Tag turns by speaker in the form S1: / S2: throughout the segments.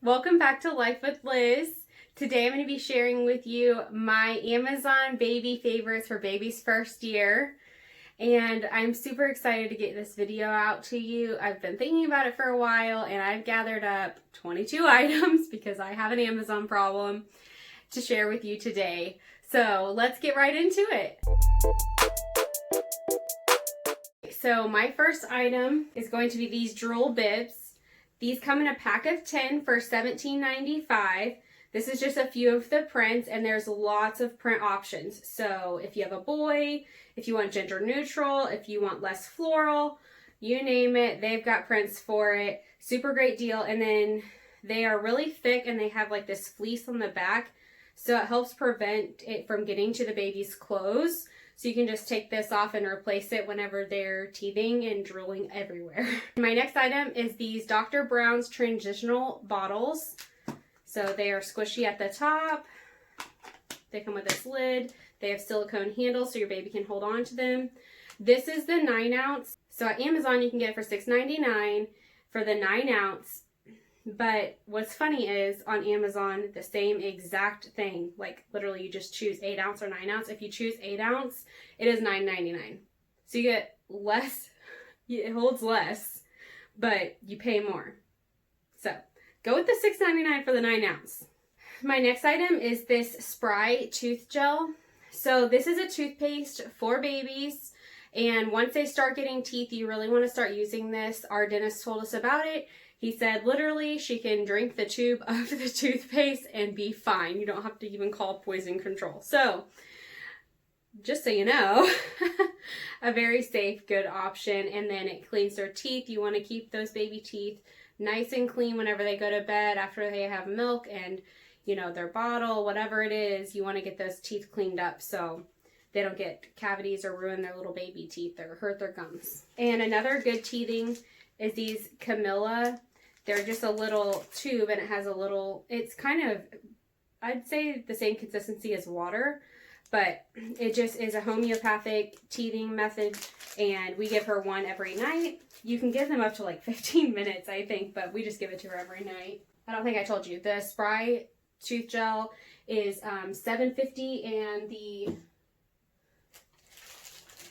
S1: Welcome back to Life with Liz. Today I'm going to be sharing with you my Amazon baby favorites for baby's first year. And I'm super excited to get this video out to you. I've been thinking about it for a while and I've gathered up 22 items because I have an Amazon problem to share with you today. So let's get right into it. So my first item is going to be these drool bibs. These come in a pack of 10 for $17.95. This is just a few of the prints, and there's lots of print options. So if you have a boy, if you want gender neutral, if you want less floral, you name it, they've got prints for it. Super great deal. And then they are really thick and they have like this fleece on the back. So it helps prevent it from getting to the baby's clothes. So you can just take this off and replace it whenever they're teething and drooling everywhere. My next item is these Dr. Brown's Transitional Bottles. So they are squishy at the top. They come with this lid. They have silicone handles so your baby can hold on to them. This is the 9 ounce. So at Amazon you can get it for $6.99 for the 9 ounce. But what's funny is on Amazon, the same exact thing, like literally you just choose 8 ounce or 9 ounce. If you choose 8 ounce, it is $9.99. So you get less, it holds less, but you pay more. So go with the $6.99 for the 9 ounce. My next item is this SPRY Tooth Gel. So this is a toothpaste for babies. And once they start getting teeth, you really want to start using this. Our dentist told us about it. He said literally she can drink the tube of the toothpaste and be fine. You don't have to even call poison control. So just so you know, a very safe, good option. And then it cleans their teeth. You want to keep those baby teeth nice and clean whenever they go to bed after they have milk and, you know, their bottle, whatever it is. You want to get those teeth cleaned up so they don't get cavities or ruin their little baby teeth or hurt their gums. And another good teething is these Camilia. They're just a little tube and it has a little, it's kind of, I'd say the same consistency as water, but it just is a homeopathic teething method and we give her one every night. You can give them up to like 15 minutes, I think, but we just give it to her every night. I don't think I told you, the Spry Tooth Gel is $7.50 and the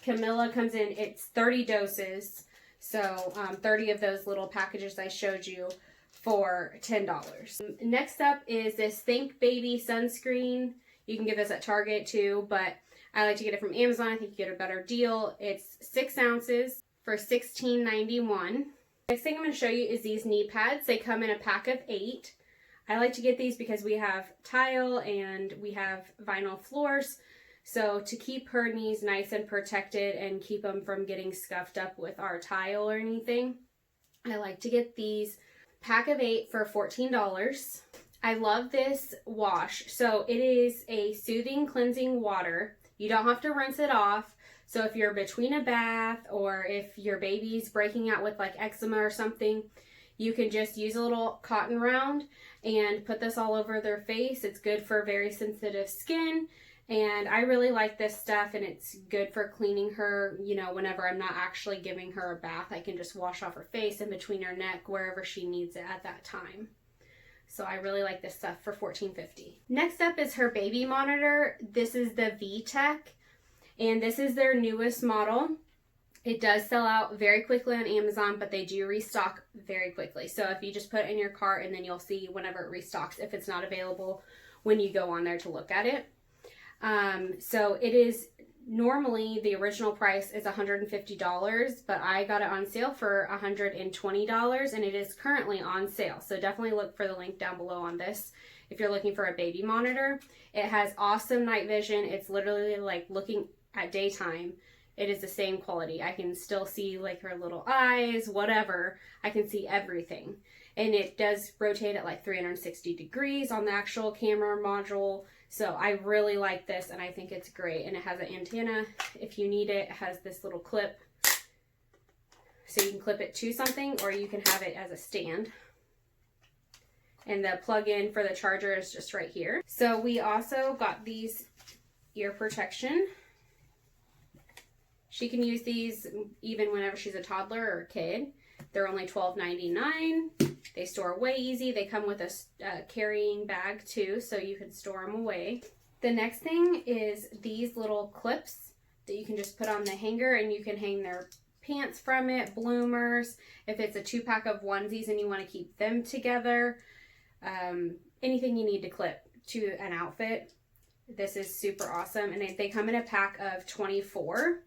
S1: Camilia comes in, it's 30 doses. So 30 of those little packages I showed you for $10. Next up is this ThinkBaby Sunscreen. You can get this at Target too, but I like to get it from Amazon. I think you get a better deal. It's 6 ounces for $16.91. Next thing I'm going to show you is these knee pads. They come in a pack of 8. I like to get these because we have tile and we have vinyl floors. So to keep her knees nice and protected and keep them from getting scuffed up with our tile or anything, I like to get these pack of 8 for $14. I love this wash. So it is a soothing cleansing water. You don't have to rinse it off. So if you're between a bath or if your baby's breaking out with like eczema or something, you can just use a little cotton round and put this all over their face. It's good for very sensitive skin. And I really like this stuff and it's good for cleaning her, you know, whenever I'm not actually giving her a bath. I can just wash off her face and between her neck, wherever she needs it at that time. So I really like this stuff for $14.50. Next up is her baby monitor. This is the VTech and this is their newest model. It does sell out very quickly on Amazon, but they do restock very quickly. So if you just put it in your cart and then you'll see whenever it restocks if it's not available when you go on there to look at it. So it is normally the original price is $150, but I got it on sale for $120 and it is currently on sale. So definitely look for the link down below on this if you're looking for a baby monitor. It has awesome night vision. It's literally like looking at daytime. It is the same quality. I can still see like her little eyes, whatever. I can see everything. And it does rotate at like 360 degrees on the actual camera module. So I really like this and I think it's great. And it has an antenna if you need it. It has this little clip. So you can clip it to something or you can have it as a stand. And the plug-in for the charger is just right here. So we also got these ear protection. She can use these even whenever she's a toddler or a kid. They're only $12.99. They store away easy. They come with a carrying bag too, so you can store them away. The next thing is these little clips that you can just put on the hanger, and you can hang their pants from it, bloomers, if it's a 2-pack of onesies and you want to keep them together, anything you need to clip to an outfit. This is super awesome, and they come in a pack of 24,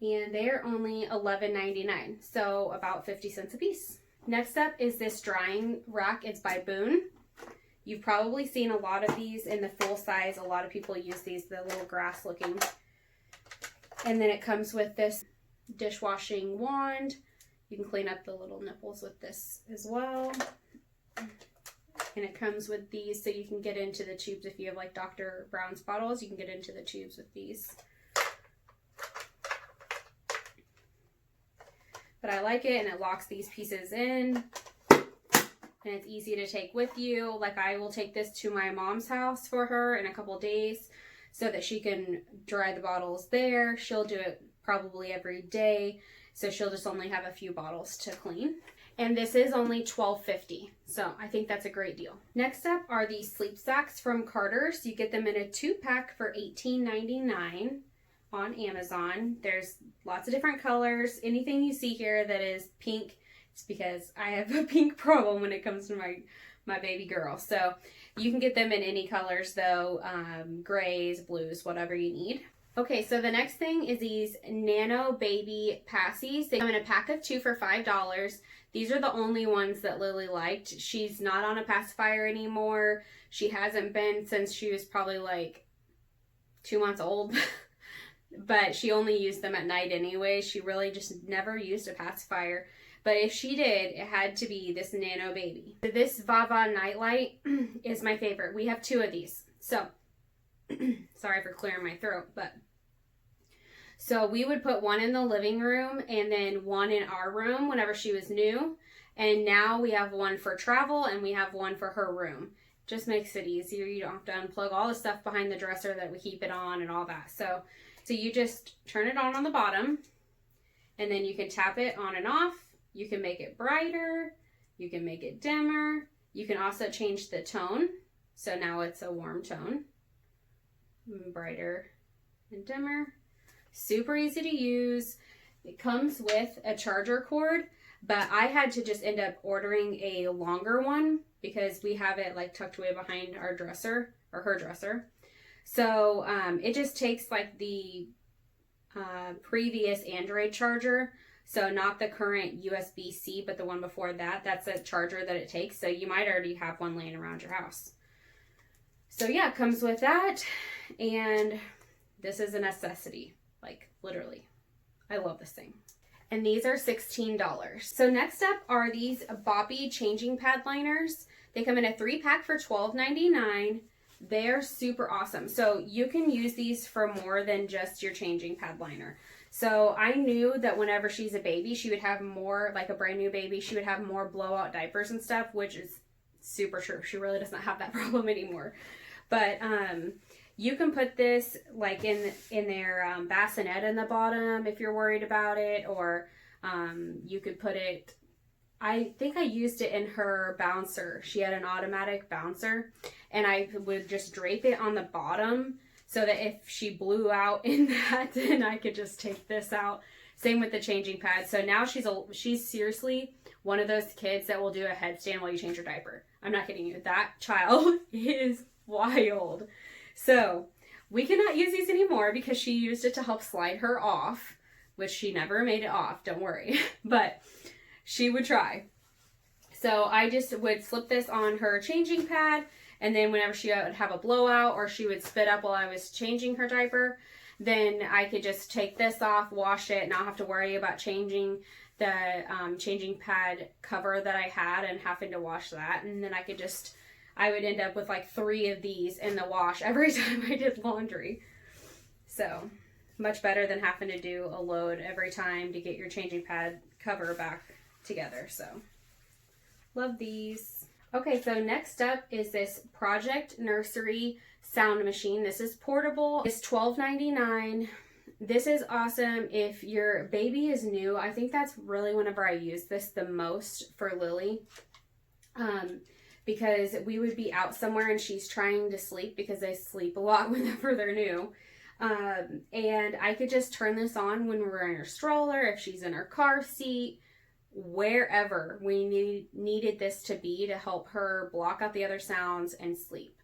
S1: and they're only $11.99, so about 50 cents a piece. Next up is this drying rack. It's by Boon. You've probably seen a lot of these in the full size. A lot of people use these, the little grass looking. And then it comes with this dishwashing wand. You can clean up the little nipples with this as well. And it comes with these, so you can get into the tubes. If you have like Dr. Brown's bottles, you can get into the tubes with these. But I like it, and it locks these pieces in, and it's easy to take with you. Like, I will take this to my mom's house for her in a couple days so that she can dry the bottles there. She'll do it probably every day, so she'll just only have a few bottles to clean. And this is only $12.50, so I think that's a great deal. Next up are these Sleepsacks from Carter's. You get them in a 2-pack for $18.99 on Amazon. There's lots of different colors. Anything you see here that is pink, it's because I have a pink problem when it comes to my baby girl. So you can get them in any colors though, grays, blues, whatever you need. Okay, so the next thing is these Nanobebe Pacis. They come in a pack of 2 for $5. These are the only ones that Lily liked. She's not on a pacifier anymore. She hasn't been since she was probably like 2 months old. But she only used them at night anyway. She really just never used a pacifier. But if she did, it had to be this Nanobebe. This Vava nightlight is my favorite. We have 2 of these. So, sorry for clearing my throat, but so we would put one in the living room and then one in our room whenever she was new. And now we have one for travel and we have one for her room. Just makes it easier. You don't have to unplug all the stuff behind the dresser that we keep it on and all that. So you just turn it on the bottom, and then you can tap it on and off. You can make it brighter. You can make it dimmer. You can also change the tone. So now it's a warm tone. Brighter and dimmer. Super easy to use. It comes with a charger cord, but I had to just end up ordering a longer one because we have it like tucked away behind our dresser, or her dresser. So it just takes like the previous Android charger. So not the current USB-C, but the one before that. That's a charger that it takes. So you might already have one laying around your house. So yeah, it comes with that. And this is a necessity. Like, literally. I love this thing. And these are $16. So next up are these Boppy Changing Pad liners. They come in a 3-pack for $12.99. They're super awesome. So you can use these for more than just your changing pad liner. So I knew that whenever she's a baby, she would have more, like a brand new baby, she would have more blowout diapers and stuff, which is super true. She really doesn't have that problem anymore. But you can put this like in their bassinet in the bottom if you're worried about it, or you could put it, I think I used it in her bouncer. She had an automatic bouncer, and I would just drape it on the bottom so that if she blew out in that, then I could just take this out. Same with the changing pad. So now she's seriously one of those kids that will do a headstand while you change her diaper. I'm not kidding you. That child is wild. So we cannot use these anymore because she used it to help slide her off, which she never made it off. Don't worry. But she would try. So I just would slip this on her changing pad, and then whenever she would have a blowout or she would spit up while I was changing her diaper, then I could just take this off, wash it, not have to worry about changing the changing pad cover that I had and having to wash that. And then I would end up with like 3 of these in the wash every time I did laundry. So much better than having to do a load every time to get your changing pad cover back together. So love these. Okay, so next up is this Project Nursery sound machine. This is portable. It's $12.99. This is awesome if your baby is new. I think that's really whenever I use this the most for Lily. because we would be out somewhere and she's trying to sleep because they sleep a lot whenever they're new. And I could just turn this on when we're in her stroller, if she's in her car seat, wherever we needed this to be to help her block out the other sounds and sleep.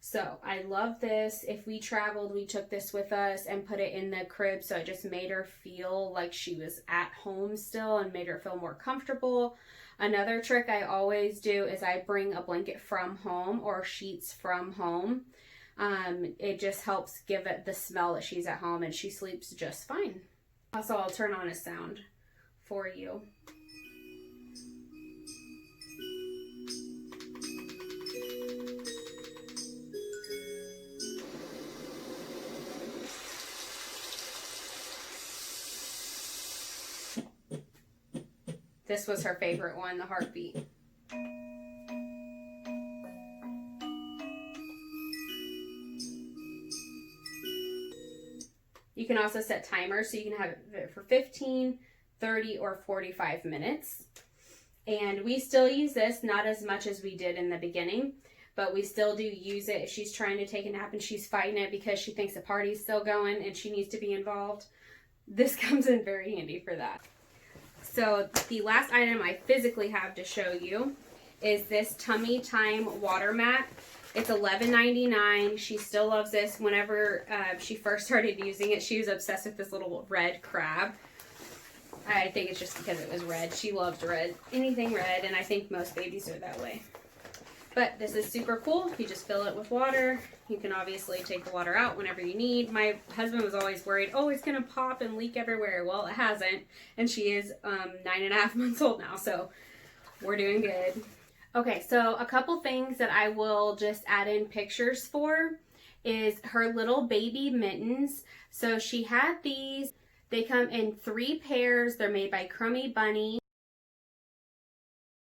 S1: So I love this. If we traveled, we took this with us and put it in the crib, so it just made her feel like she was at home still and made her feel more comfortable. Another trick I always do is I bring a blanket from home or sheets from home. It just helps give it the smell that she's at home, and she sleeps just fine. Also, I'll turn on a sound for you. This was her favorite one, the heartbeat. You can also set timers, so you can have it for 15, 30, or 45 minutes. And we still use this, not as much as we did in the beginning, but we still do use it if she's trying to take a nap and she's fighting it because she thinks the party's still going and she needs to be involved. This comes in very handy for that. So the last item I physically have to show you is this Tummy Time water mat. It's $11.99. She still loves this. Whenever she first started using it, she was obsessed with this little red crab. I think it's just because it was red. She loved red, anything red, and I think most babies are that way. But this is super cool. You just fill it with water. You can obviously take the water out whenever you need. My husband was always worried, oh, it's going to pop and leak everywhere. Well, it hasn't. And she is 9.5 months old now, so we're doing good. Okay, so a couple things that I will just add in pictures for is her little baby mittens. So she had these. They come in 3 pairs. They're made by Crummy Bunny.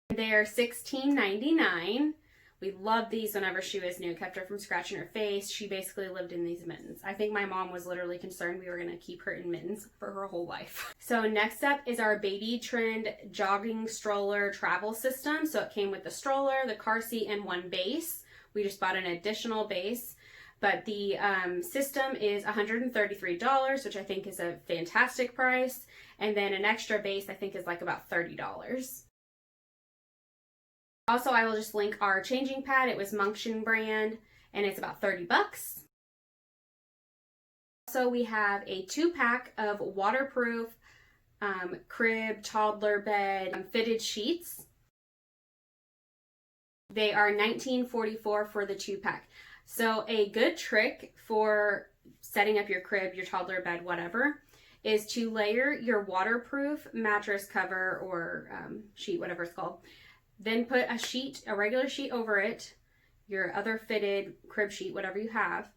S1: They're $16.99. We loved these whenever she was new. Kept her from scratching her face. She basically lived in these mittens. I think my mom was literally concerned we were going to keep her in mittens for her whole life. So next up is our Baby Trend jogging stroller travel system. So it came with the stroller, the car seat, and 1 base. We just bought an additional base. But the system is $133, which I think is a fantastic price. And then an extra base I think is like about $30. Also, I will just link our changing pad. It was Munchkin brand, and it's about 30 bucks. Also, we have a 2-pack of waterproof crib, toddler bed, fitted sheets. They are $19.44 for the 2-pack. So a good trick for setting up your crib, your toddler bed, whatever, is to layer your waterproof mattress cover or sheet, whatever it's called. Then put a sheet, a regular sheet over it, your other fitted crib sheet, whatever you have,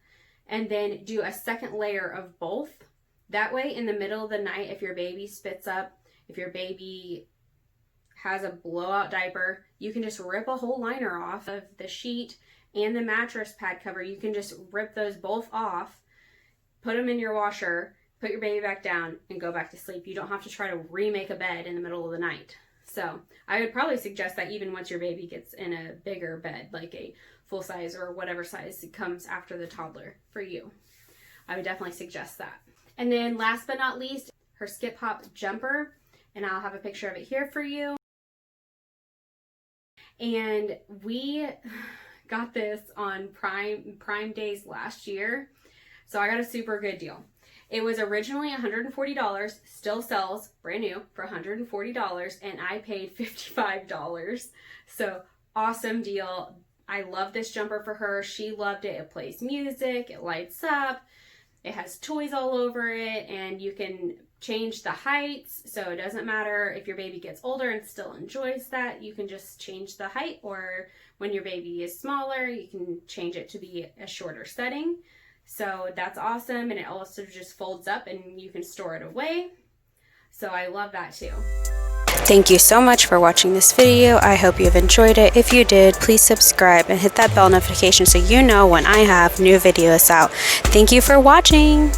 S1: and then do a second layer of both. That way, in the middle of the night, if your baby spits up, if your baby has a blowout diaper, you can just rip a whole liner off of the sheet and the mattress pad cover. You can just rip those both off, put them in your washer, put your baby back down, and go back to sleep. You don't have to try to remake a bed in the middle of the night. So I would probably suggest that even once your baby gets in a bigger bed, like a full size or whatever size comes after the toddler for you, I would definitely suggest that. And then last but not least, her Skip Hop jumper, and I'll have a picture of it here for you. And we got this on Prime Days last year, so I got a super good deal. It was originally $140, still sells brand new for $140, and I paid $55. So awesome deal. I love this jumper for her. She loved it. It plays music, it lights up, it has toys all over it, and you can change the heights. So it doesn't matter if your baby gets older and still enjoys that. You can just change the height, or when your baby is smaller, you can change it to be a shorter setting. So that's awesome, and it also just folds up and you can store it away. So I love that too.
S2: Thank you so much for watching this video. I hope you've enjoyed it. If you did, please subscribe and hit that bell notification so you know when I have new videos out. Thank you for watching.